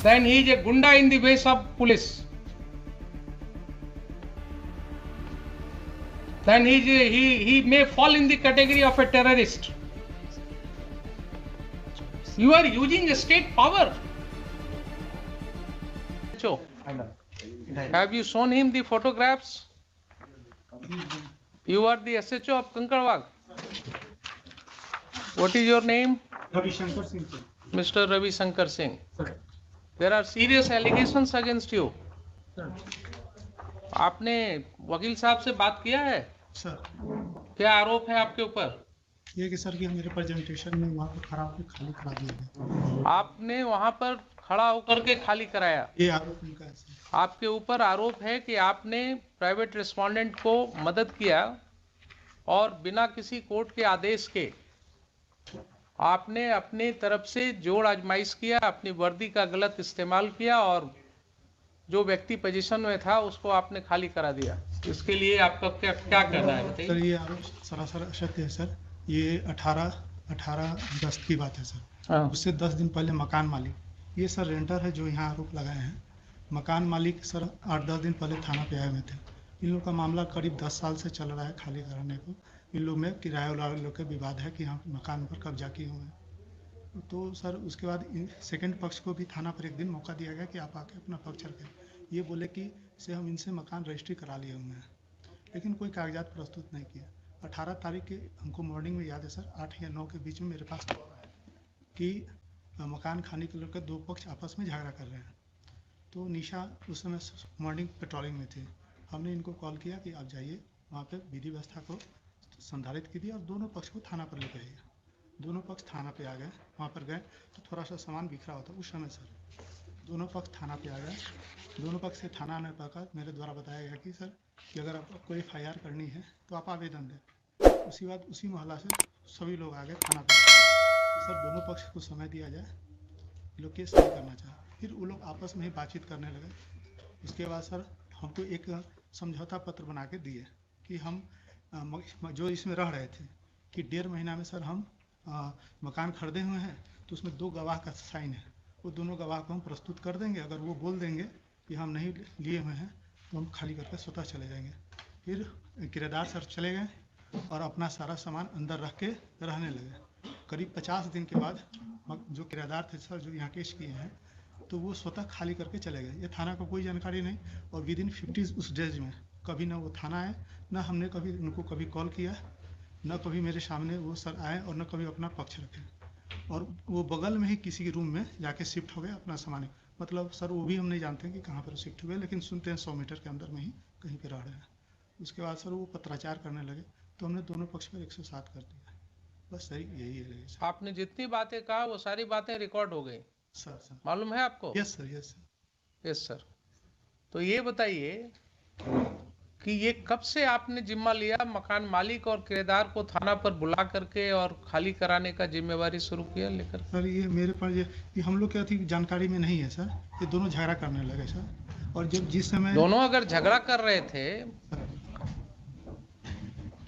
then he is a gunda in the ways of police. Then he may fall in the category of a terrorist. You are using a state power. Have you shown him the photographs? You are the SHO of Kankarwag. What is your name? Ravi Shankar Singh. Mr. Ravi Shankar Singh. Sir. There are serious allegations against you. Sir. आपने वकील साहब से बात किया है? Sir, क्या आरोप है आपके ऊपर? ये कि सर कि मेरे प्रेजेंटेशन में वहाँ पर खड़ा होकर खाली करा दिया गया। आपने वहां पर खड़ा होकर के खाली कराया। ये आरोप उनका है सर। आपके ऊपर आरोप है कि आपने प्राइवेट रिस्पोंडेंट को मदद किया और बिना किसी कोर्ट के आदेश के आपने अपनी तरफ से जोड़ आजमाइश किया, अपनी वर्दी का गलत इस्तेमाल किया और जो व्यक्ति पोजीशन में था उसको आपने खाली करा दिया। इसके लिए आपका क्या कहना है बताइए? सर, ये आरोप सरासर असत्य है सर। ये 18 अगस्त की बात है सर। उससे 10 दिन पहले मकान मालिक, ये सर रेंटर है जो यहाँ आरोप लगाए हैं, मकान मालिक सर 8-10 दिन पहले थाना पे आए हुए थे। इन लोग का मामला करीब 10 साल से चल रहा है खाली कराने को। इन लोग में किराया वाले लोग के विवाद है कि हम मकान पर कब्जा किए हुए हैं। तो सर उसके बाद सेकंड पक्ष को भी थाना पर एक दिन मौका दिया गया कि आप आके अपना पक्ष रखें। ये बोले कि से हम इनसे मकान रजिस्ट्री करा लिए हुए हैं, लेकिन कोई कागजात प्रस्तुत नहीं किया। 18 तारीख के हमको मॉर्निंग में याद है सर 8 या 9 के बीच में मेरे पास कि मकान खाने के लेकर 2 पक्ष आपस में झगड़ा कर रहे हैं। तो निशा उस समय मॉर्निंग पेट्रोलिंग में थे। हमने इनको कॉल किया कि आप जाइए वहाँ पे विधि व्यवस्था को संधारित कीजिए और दोनों पक्ष को थाना पर लेकर आइए। दोनों पक्ष थाना पे आ गए। वहाँ पर गए तो थोड़ा सा सामान बिखरा होता उस समय सर दोनों पक्ष थाना पे आ गए। दोनों पक्ष से थाना आने पर मेरे द्वारा बताया गया कि सर कि अगर आपको FIR करनी है तो आप आवेदन दें। उसी बात उसी मोहल्ला से सभी लोग आ गए थाना पर। सर दोनों पक्ष को समय दिया जाए, लोग केस नहीं करना चाहे। फिर वो लोग आपस में ही बातचीत करने लगे। उसके बाद सर हमको एक समझौता पत्र बना के दिए कि हम जो इसमें रह रहे थे कि 1.5 महीना में सर हम मकान खरीदे हुए हैं, तो उसमें 2 गवाह का साइन है। वो दोनों गवाह को हम प्रस्तुत कर देंगे। अगर वो बोल देंगे कि हम नहीं लिए हुए हैं तो हम खाली करके स्वतः चले जाएंगे। फिर किराएदार सर चले गए और अपना सारा सामान अंदर रख के रहने लगे। करीब 50 दिन के बाद जो किराएदार थे सर जो यहाँ केस किए हैं, तो वो स्वतः खाली करके चले गए। ये थाना को कोई जानकारी नहीं और विदिन 50 उस डेज में कभी ना वो थाना आए, ना हमने कभी उनको कभी कॉल किया, न कभी मेरे सामने वो सर आए और न कभी अपना पक्ष रखे। और वो बगल में ही किसी रूम में जाके शिफ्ट हो गए अपना सामान। मतलब सर वो भी हम नहीं जानते कि कहाँ पर शिफ्ट हुए, लेकिन सुनते हैं 100 मीटर के अंदर में ही कहीं पे रह रहे हैं। उसके बाद सर वो पत्राचार करने लगे तो हमने दोनों पक्ष पर 107 कर दिया। बस सही यही है सर। आपने जितनी बातें कहा वो सारी बातें रिकॉर्ड हो गई सर मालूम है आपको? Yes sir, yes sir. Yes sir. तो ये बताइए कि ये कब से आपने जिम्मा लिया मकान मालिक और किराएदार को थाना पर बुला करके और खाली कराने का जिम्मेवारी शुरू किया लेकर? सर ये मेरे पास ये हम लोग क्या थी जानकारी में नहीं है सर। ये दोनों झगड़ा करने लगे सर। और जब जिस समय दोनों अगर झगड़ा कर रहे थे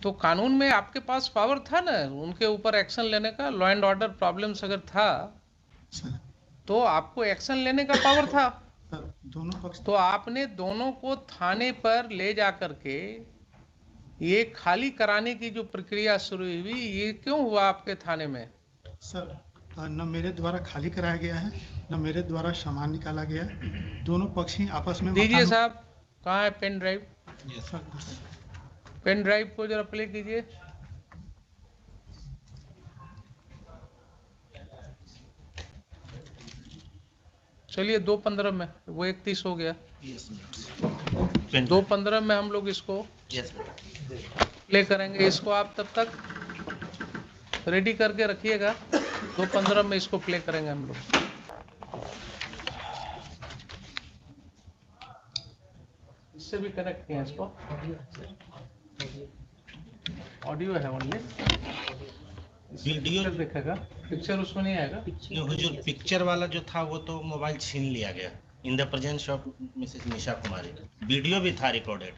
तो कानून में आपके पास पावर था ना उनके ऊपर एक्शन लेने का। लॉ एंड ऑर्डर प्रॉब्लम्स अगर था सर तो आपको एक्शन लेने का पावर था। दोनों पक्ष तो आपने दोनों को थाने पर ले जा करके ये खाली कराने की जो प्रक्रिया शुरू हुई, ये क्यों हुआ आपके थाने में? सर न मेरे द्वारा खाली कराया गया है, न मेरे द्वारा सामान निकाला गया है। दोनों पक्ष ही आपस में दीजिए साहब, कहाँ है pen drive? Sir pen drive को जरा प्ले कीजिए। चलिए 2:15 में, वो 31 हो गया। 2:15 में हम लोग इसको प्ले करेंगे। इसको आप तब तक रेडी करके रखिएगा। 2:15 में इसको प्ले करेंगे हम लोग। इससे भी कनेक्ट किया इसको। ऑडियो है ओनली। वीडियो देखेगा, पिक्चर उसमें नहीं आएगा। जो पिक्चर वाला जो था वो तो मोबाइल छीन लिया गया in the presence of Mrs Nisha Kumari. Video भी था रिकॉर्डेड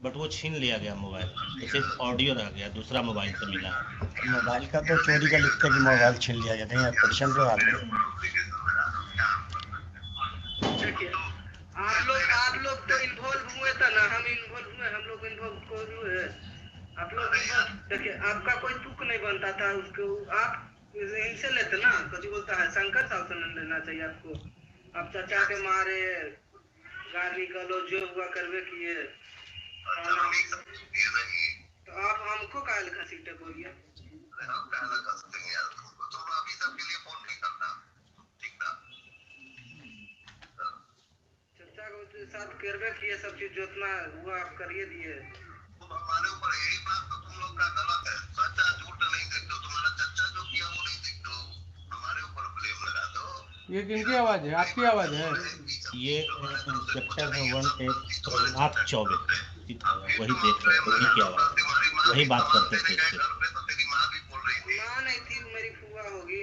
बट वो छीन लिया गया मोबाइल, तो सिर्फ ऑडियो रह गया, दूसरा मोबाइल से मिला है। मोबाइल का तो चोरी का लिखते कि मोबाइल छीन लिया गया, कहीं एप्लीकेशन पे देखिए आप लोग तो इन्वॉल्व हुए था ना, हम इन्वॉल्व हुए, हम लोग इन्वॉल्व को हुए, आप लोग देखिए आपका कोई तुक नहीं बनता था उसको, आप इनसे लेते ना, कभी बोलता है शंकर साहब से लेना चाहिए आपको, आप चाचा के मारे गाली गलौज जो हुआ करवे किए, तो आप हमको काहे घसीटे बोलिए। चचा के साथ करवे किए सब चीज, जितना हुआ आप करिए दिए। हमारे ऊपर यही बात तो तुम लोग का गलत है, सच्चा झूठ नहीं देखते हो, तुम्हारा चचा जो किया वो नहीं देखते हो, हमारे ऊपर ब्लेम लगा दो। ये किनकी आवाज है? आपकी आवाज है? ये इंस्पेक्टर है 1 प्रहलाद चौबे, वही देख रहे, वही की आवाज, वही बात करते थे। माँ नहीं थी, मेरी फुआ होगी,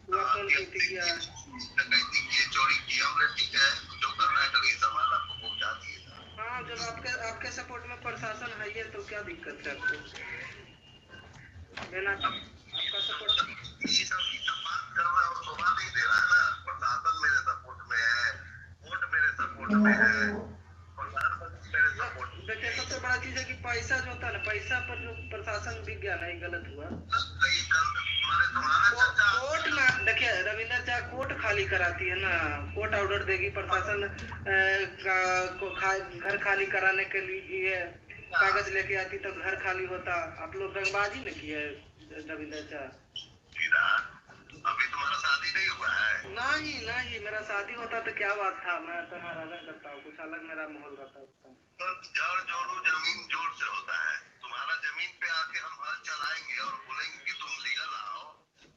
फुआ फोन की किया डकैती की, चोरी की, हमने ठीक है जो करना है करिए, सामान आपको पहुंचा दिए। हाँ, जब आपके सपोर्ट में प्रशासन है ये, तो क्या दिक्कत है आपको लेना, आपका सपोर्ट ये सब बात कर रहा है और शोभा नहीं दे रहा है ना, प्रशासन मेरे सपोर्ट में है, कोर्ट मेरे सपोर्ट में है, प्रधानमंत्री मेरे सपोर्ट। देखिए सबसे बड़ा चीज है कि पैसा जो होता है ना, पैसा पर जो प्रशासन विज्ञान है गलत हुआ। कोर्ट में देखिए रविंदर चाहे कोर्ट खाली कराती है ना, कोर्ट ऑर्डर देगी, प्रशासन घर खाली कराने के लिए कागज लेके आती तो घर खाली होता। आप लोग रंगबाजी में किए रविंदर चाह। अभी तुम्हारा शादी नहीं हुआ है? नहीं, मेरा शादी होता तो क्या बात था, मैं तो राजा करता हूँ, कुछ अलग मेरा माहौल रहता है। जड़ जोड़ो जमीन जोड़ से होता है, तुम्हारा जमीन पे आके हम हल चलाएंगे और बोलेंगे कि तुम लीगल आओ,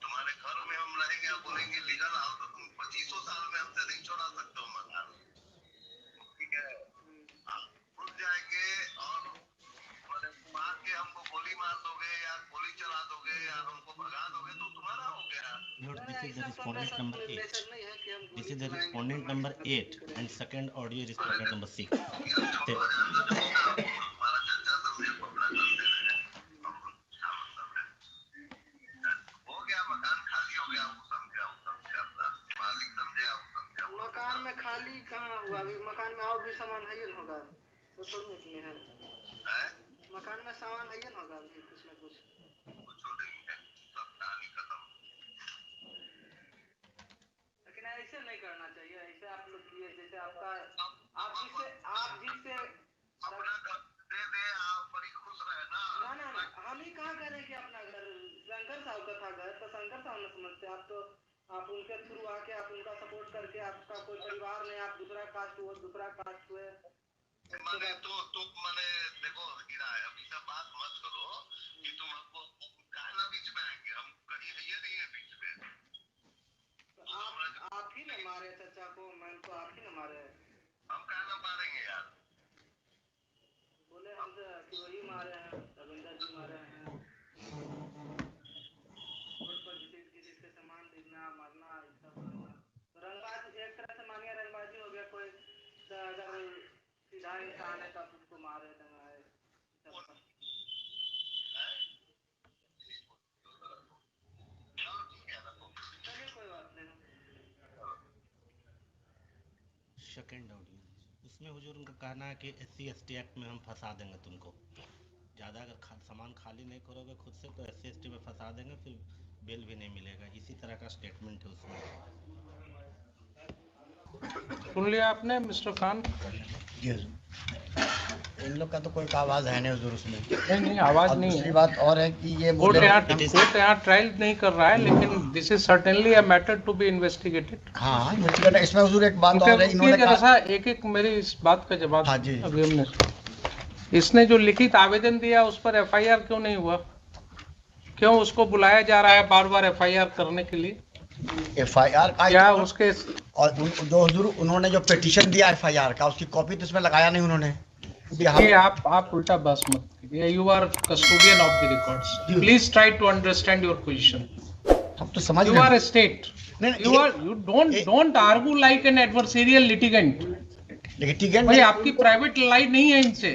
तुम्हारे घर में हम रहेंगे और बोलेंगे लीगल आओ, तो तुम 25 साल में हमसे नहीं छोड़ा सकते हो मकान, ठीक है? आप रुक जाएंगे और मार के हमको गोली मार दोगे या गोली चला दोगे या हमको भगा दोगे तो तुम्हारा हो गया। This is the respondent number 8. This is the respondent number 8 and second audio is respondent number 6. मकान में खाली कहाँ हुआ? अभी मकान में और भी सामान है ही होगा, तो थोड़ी इसमें है, मकान में सामान है ही होगा अभी कुछ न कुछ। लेकिन ऐसे नहीं करना चाहिए, ऐसे आप लोग किए जैसे आपका आप जिससे अपना घर दे दे, आप बड़ी खुश रहे ना। ना हम ही कहाँ करें कि अपना घर, शंकर साहब का था घर, तो शंकर साहब ने समझते, आप तो आप उनके थ्रू आके आप उनका सपोर्ट करके, आपका कोई परिवार नहीं, आप दूसरा कास्ट हुए मैंने तो मैंने देखो गिरा है, अभी सब बात मत करो कि तुम हमको कहना बीच में आएंगे, हम कहीं ये नहीं है बीच में, तो आप ही ने मारे चाचा को, मैं तो आप ही ने मारे, हम कहना मारेंगे यार, बोले हमसे कि वही मारे हैं, रविंदर जी मारे हैं, जिसके सामान देखना मारना सब रंगबाजी, एक तरह से मानिए रंगबाजी हो गया, कोई अगर सीधा इंसान है तो आप उसको मारे दंगाए, चलिए कोई बात नहीं। सेकंड ऑडियो उसमें हुजूर उनका कहना है कि SC/ST एक्ट में हम फंसा देंगे तुमको, ज़्यादा अगर सामान खाली नहीं करोगे खुद से तो SC/ST में फंसा देंगे, फिर बेल भी नहीं मिलेगा, इसी तरह का स्टेटमेंट है उसमें। सुन लिया आपने मिस्टर खान? इन लोग का तो कोई आवाज है नहीं हुजूर उसमें। नहीं आवाज नहीं है। दूसरी बात और है कि ये कोर्ट यहाँ ट्रायल नहीं कर रहा है, लेकिन this is certainly a matter to be investigated. हाँ इन्वेस्टिगेट, इसमें हुजूर एक बात और है, इन्होंने कहा एक मेरी इस बात का जवाब। हाँ जी। अभी हमने इसने जो लिखित आवेदन दिया उस पर FIR क्यों नहीं हुआ? क्यों उसको बुलाया जा रहा है बार बार FIR करने के लिए? FIR का क्या उसके और जो हुजूर उन्होंने जो पिटीशन दिया FIR का, उसकी कॉपी तो इसमें लगाया नहीं उन्होंने। ये आप उल्टा बस मत कीजिए, you are custodian of the records, please try to understand your position. हम तो समझ you are a state, you don't argue like an adversarial litigant। Litigant भाई आपकी प्राइवेट लाइन नहीं है इनसे,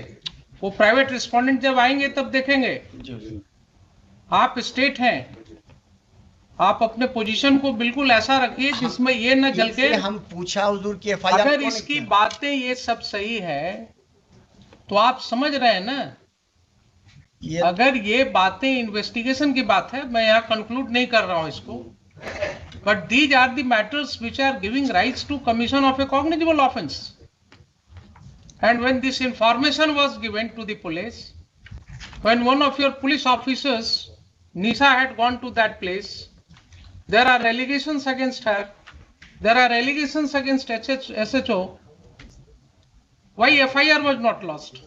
वो प्राइवेट रिस्पोंडेंट जब आएंगे तब देखेंगे। आप स्टेट हैं, आप अपने पोजीशन को बिल्कुल ऐसा रखिए जिसमें ये न चल के हम पूछा हुजूर की एफआईआर अगर इसकी बातें ये सब सही है तो आप समझ रहे हैं ना, अगर ये बातें इन्वेस्टिगेशन की बात है, मैं यहाँ कंक्लूड नहीं कर रहा हूँ इसको, but these are the matters which are giving rights to commission of a cognizable offence, and when this information was given to the police, when one of your police officers Nisha had gone to that place, there are allegations against her, there are allegations against SHO. Why FIR was not lodged?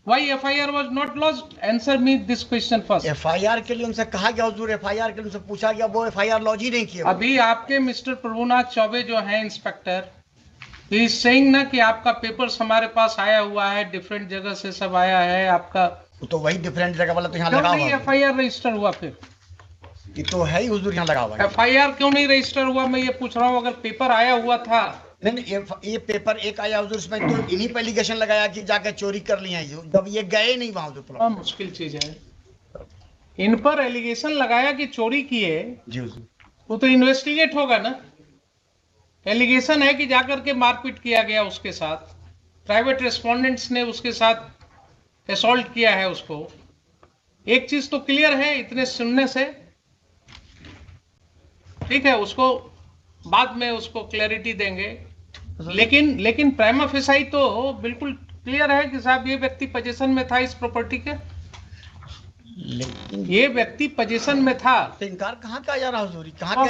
Why FIR was not lodged? Answer me this question first. FIR के लिए उनसे कहा गया हुजूर, FIR के लिए उनसे पूछा गया, वो एफआईआर लॉन्च ही नहीं किया। अभी आपके मिस्टर प्रभुनाथ चौबे जो हैं इंस्पेक्टर, ही इज सेइंग ना कि आपका पेपर्स हमारे पास आया हुआ है, डिफरेंट जगह से सब आया है आपका, तो वही डिफरेंट जगह वाला तो यहाँ लगा हुआ है। एफआईआर रजिस्टर हुआ फिर ये तो है ही हुजूर, यहाँ लगा हुआ है। एफआईआर क्यों नहीं रजिस्टर हुआ, मैं ये पूछ रहा हूँ। अगर पेपर आया हुआ था, नहीं ये पेपर एक आया हुजूर, इसमें तो इन्हीं पे एलिगेशन लगाया कि जाके चोरी कर लिया है, जब ये गए नहीं वहां हुजूर। बहुत मुश्किल चीज है, इन पर एलिगेशन लगाया कि चोरी किए जी हुजूर, वो तो इन्वेस्टिगेट होगा ना। एलिगेशन है कि जाकर के मारपीट किया गया उसके साथ, प्राइवेट रेस्पोंडेंट्स ने उसके साथ असॉल्ट किया है उसको। एक चीज तो क्लियर है इतने सुनने से, ठीक है, उसको बाद में उसको क्लैरिटी देंगे, लेकिन प्राइमा फेसाई तो बिल्कुल क्लियर है कि साहब ये व्यक्ति पोजीशन में था इस प्रॉपर्टी के, ये व्यक्ति पोजीशन में था। तो इनकार कहाँ का जा रहा हुजूर, कहाँ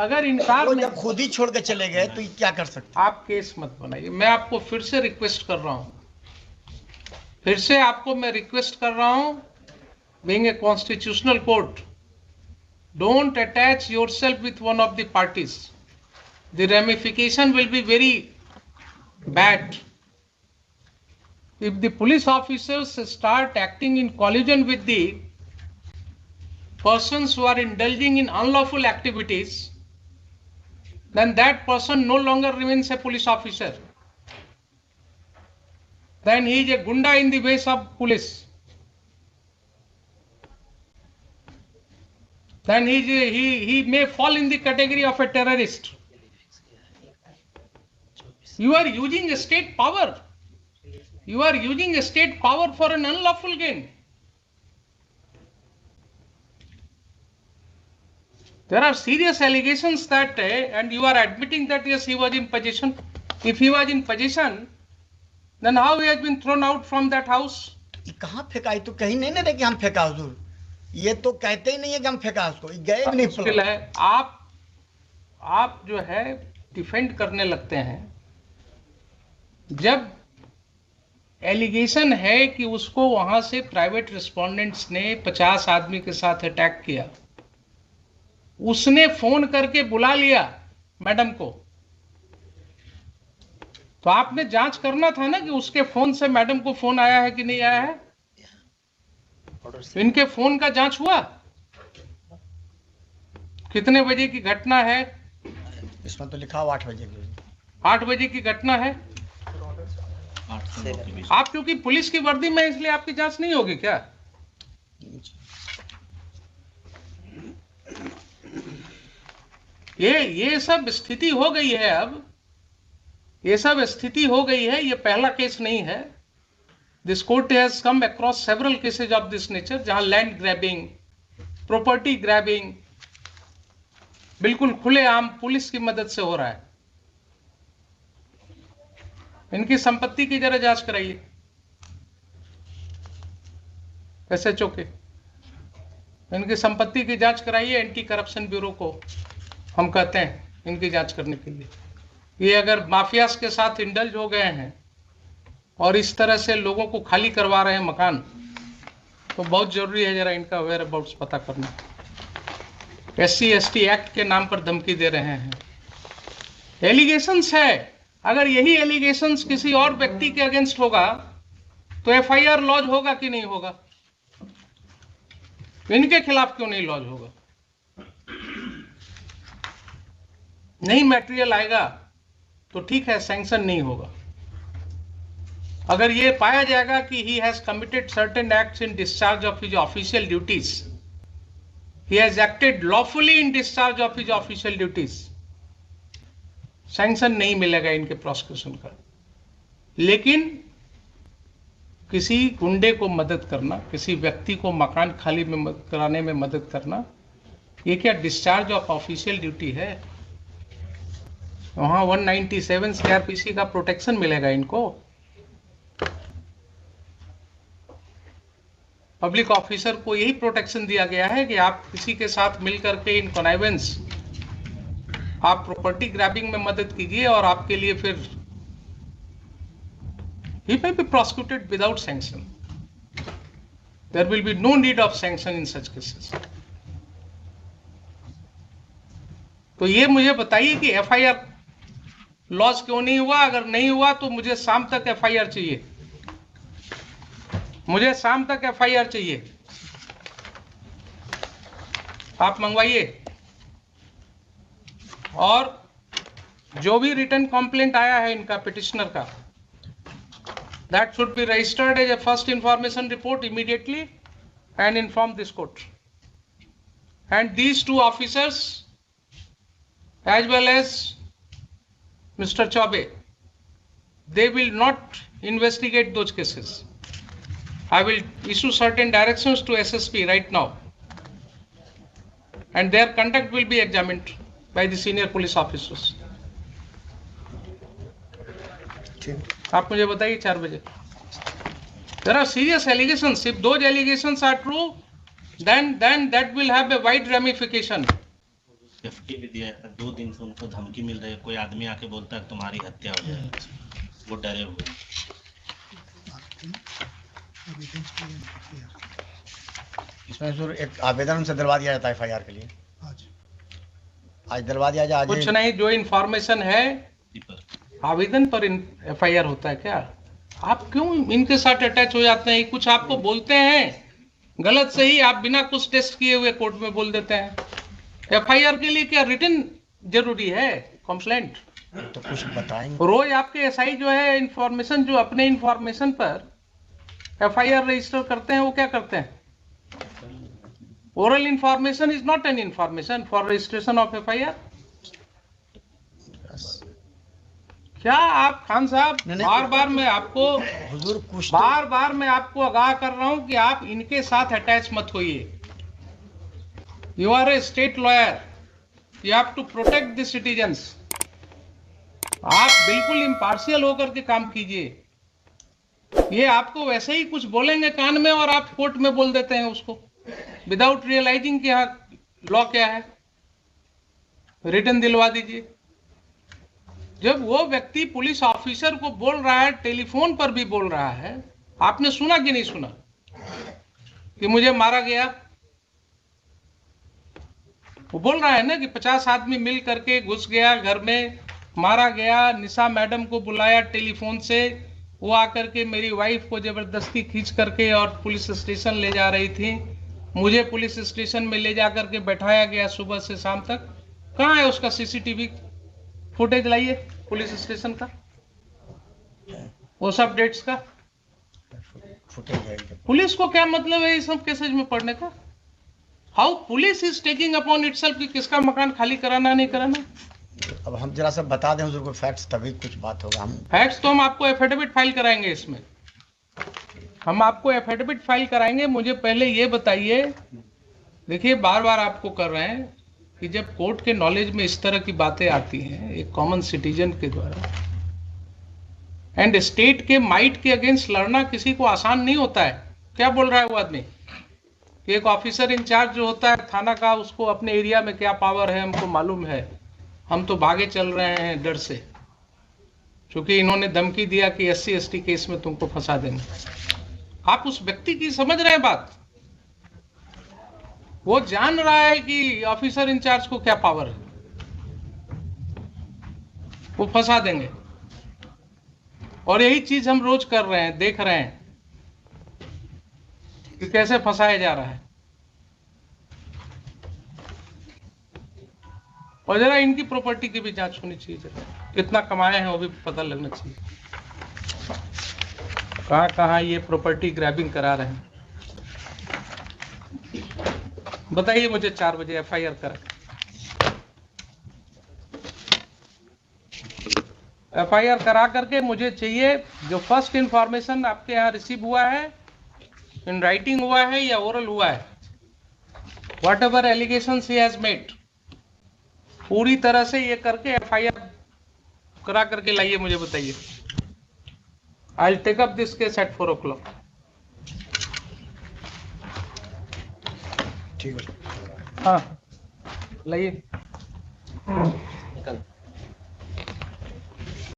अगर इनकार जब खुद ही छोड़ के चले गए तो ये क्या कर सकते। आप केस मत बनाइए, मैं आपको फिर से रिक्वेस्ट कर रहा हूं, फिर से आपको मैं रिक्वेस्ट कर रहा हूं, being a constitutional court, don't attach yourself with one of the parties, the ramification will be very bad. If the police officers start acting in collusion with the persons who are indulging in unlawful activities, then that person no longer remains a police officer. Then he is a gunda in the ways of police. Then he may fall in the category of a terrorist. You are using a state power. You are using a state power for an unlawful gain. There are serious allegations that, and you are admitting that yes, he was in possession. If he was in possession, then how he has been thrown out from that house? कहाँ फेंका, तो कहीं नहीं ना कि हम फेंका हुजूर, ये तो कहते ही नहीं है कि हम फेंका उसको, गए भी नहीं। मुश्किल है, आप जो है डिफेंड करने लगते हैं। जब एलिगेशन है कि उसको वहां से प्राइवेट रिस्पोंडेंट्स ने 50 आदमी के साथ अटैक किया, उसने फोन करके बुला लिया मैडम को, तो आपने जांच करना था ना कि उसके फोन से मैडम को फोन आया है कि नहीं आया है। इनके फोन का जांच हुआ, कितने बजे की घटना है? इसमें तो लिखा हुआ 8 बजे की। 8 बजे की घटना है। आप क्योंकि पुलिस की वर्दी में, इसलिए आपकी जांच नहीं होगी क्या? ये सब स्थिति हो गई है, अब ये सब स्थिति हो गई है। ये पहला केस नहीं है। This court has come across several cases of this nature, जहां लैंड ग्रैबिंग, प्रॉपर्टी ग्रैबिंग बिल्कुल खुलेआम पुलिस की मदद से हो रहा है। इनकी संपत्ति की जरा जांच कराइए, SHO के, इनकी संपत्ति की जांच कराइए। एंटी करप्शन ब्यूरो को हम कहते हैं इनकी जांच करने के लिए। ये अगर माफियास के साथ इंडल्ज हो गए हैं और इस तरह से लोगों को खाली करवा रहे हैं मकान, तो बहुत जरूरी है जरा इनका वेयर अबाउट्स पता करना। SC/ST एक्ट के नाम पर धमकी दे रहे हैं। एलिगेशंस है, अगर यही एलिगेशंस किसी और व्यक्ति के अगेंस्ट होगा तो FIR लॉज होगा कि नहीं होगा? इनके खिलाफ क्यों नहीं लॉज होगा? नहीं मटेरियल आएगा तो ठीक है, सैंक्शन नहीं होगा। अगर ये पाया जाएगा कि he has committed certain acts in discharge of his official duties, he has acted lawfully in discharge of his official duties. Sanction नहीं मिलेगा इनके प्रोसिक्यूशन का। लेकिन किसी गुंडे को मदद करना, किसी व्यक्ति को मकान खाली में कराने में मदद करना, ये क्या डिस्चार्ज ऑफ ऑफिशियल ड्यूटी है? वहां 197 सीआरपीसी का प्रोटेक्शन मिलेगा इनको। पब्लिक ऑफिसर को यही प्रोटेक्शन दिया गया है कि आप किसी के साथ मिलकर के इन कॉनाइवेंस आप प्रॉपर्टी ग्रैबिंग में मदद कीजिए और आपके लिए फिर he may be prosecuted without sanction. There will be no need of sanction in such cases. तो ये मुझे बताइए कि एफआईआर लॉस क्यों नहीं हुआ? अगर नहीं हुआ तो मुझे शाम तक एफआईआर चाहिए, मुझे शाम तक एफआईआर चाहिए। आप मंगवाइए। और जो भी रिटर्न कंप्लेंट आया है इनका पिटिशनर का, that should be registered as a first information report immediately and inform this court. And these two officers as well as Mr. Chaube, they will not investigate those cases. I will issue certain directions to SSP right now, and their conduct will be examined by the senior police officers. आप मुझे बताइए 4 बजे। There are serious allegations. If those allegations are true, then that will have a wide ramification. Safety भी दिया है। 2 दिन से उनको धमकी मिल रही है, कोई आदमी आके बोलता है तुम्हारी हत्या हो जाएगी, वो डरे हुए। इसमें जरूर एक आवेदन उनसे दिलवा दिया जाता है एफआईआर के लिए। आज दिलवा दिया जाए। कुछ नहीं, जो इंफॉर्मेशन है आवेदन पर एफआईआर होता है क्या? आप क्यों इनके साथ अटैच हो जाते हैं? कुछ आपको बोलते हैं गलत सही, आप बिना कुछ टेस्ट किए हुए कोर्ट में बोल देते हैं। एफआईआर के लिए क्या रिटन जरूरी है? कंप्लेंट तो कुछ बताएंगे। रोज आपके एसआई जो है इंफॉर्मेशन, जो अपने इंफॉर्मेशन पर एफआईआर रजिस्टर करते हैं, वो क्या करते हैं? Oral information is not an information for registration of FIR. क्या आप खान साहब, बार बार मैं आपको आगाह कर रहा हूं कि आप इनके साथ अटैच मत होइए। You are a state lawyer, you have to protect the citizens. आप बिल्कुल इम्पार्शियल होकर के काम कीजिए। ये आपको वैसे ही कुछ बोलेंगे कान में और आप कोर्ट में बोल देते हैं उसको, विदाउट रियलाइजिंग कि हाँ लॉ क्या है। रिटर्न दिलवा दीजिए। जब वो व्यक्ति पुलिस ऑफिसर को बोल रहा है, टेलीफोन पर भी बोल रहा है, आपने सुना कि नहीं सुना कि मुझे मारा गया? वो बोल रहा है ना कि 50 आदमी मिल करके घुस गया घर में, मारा गया। निशा मैडम को बुलाया टेलीफोन से, वो आकर के मेरी वाइफ को जबरदस्ती खींच करके और पुलिस स्टेशन ले जा रही थी। मुझे पुलिस स्टेशन में ले जा करके बैठाया गया सुबह से शाम तक। कहाँ है उसका सीसीटीवी फुटेज? लाइए पुलिस स्टेशन का, वो सब डेट्स का। पुलिस को क्या मतलब है इस सब केसेज में पढ़ने का? How police is taking upon itself कि किसका मकान खाली कराना नहीं कराना। अब हम जरा सा बता दें हुजूर को फैक्ट्स, तभी कुछ बात होगा। हम फैक्ट्स तो हम आपको एफिडेविट फाइल कराएंगे, इसमें हम आपको एफिडेविट फाइल कराएंगे। मुझे पहले ये बताइए, देखिए बार बार आपको कर रहे हैं कि जब कोर्ट के नॉलेज में इस तरह की बातें आती हैं एक कॉमन सिटीजन के द्वारा, एंड स्टेट के माइट के अगेंस्ट लड़ना किसी को आसान नहीं होता है। क्या बोल रहा है वो आदमी कि एक ऑफिसर इंचार्ज जो होता है थाना का, उसको अपने एरिया में क्या पावर है हमको मालूम है, हम तो भागे चल रहे हैं डर से, क्योंकि इन्होंने धमकी दिया कि SC/ST केस में तुमको फंसा देंगे। आप उस व्यक्ति की समझ रहे हैं बात? वो जान रहा है कि ऑफिसर इंचार्ज को क्या पावर है, वो फंसा देंगे। और यही चीज हम रोज कर रहे हैं, देख रहे हैं कि कैसे फंसाया जा रहा है। और जरा इनकी प्रॉपर्टी की भी जांच होनी चाहिए, जरा कितना कमाए हैं वो भी पता लगना चाहिए। कहां कहां ये प्रॉपर्टी ग्रैबिंग करा रहे हैं। बताइए मुझे 4 बजे FIR करें। FIR करा करके मुझे चाहिए जो फर्स्ट इंफॉर्मेशन आपके यहाँ रिसीव हुआ है, इन राइटिंग हुआ है या ओरल हुआ है, what ever allegations he has made, पूरी तरह से ये करके FIR करा करके लाइए, मुझे बताइए। I will take up this case at 4 o'clock। ठीक है। हाँ लाइए।